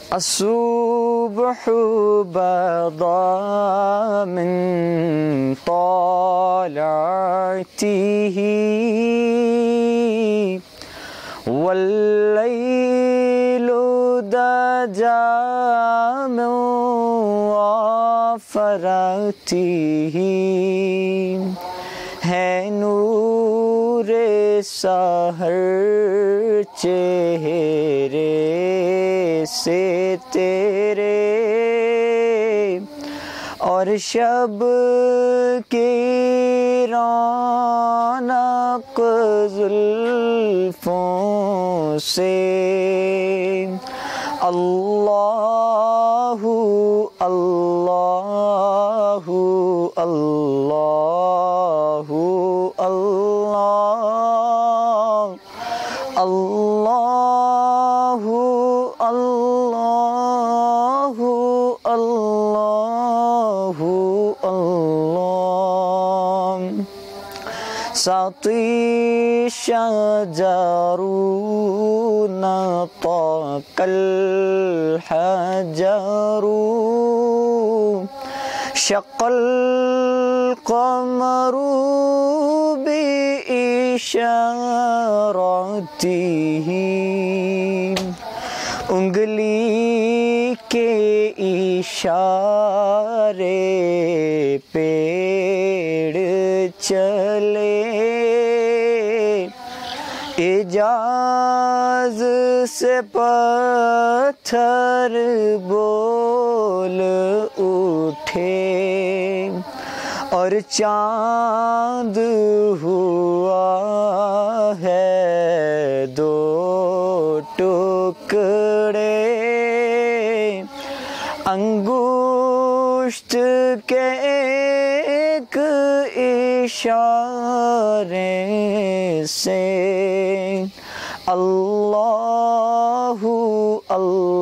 الصبح بدا من طلعته والليل دجى من وفرته ہے نور سحر چہرے سے تیرے اور شب کی رونق زلفوں سے اللہ اللہ اللہ اللہ اللہ اللہ اللہ اللہ ساقی شجر نطق الحجر شق القمر بإشارته انگلی کے اشارے پیڑ چلے اعجاز سے پتھر بول اٹھے اور چاند ہوا ہے دو ٹکڑے انگشت کے ایک اشارے سے اللہ اللہ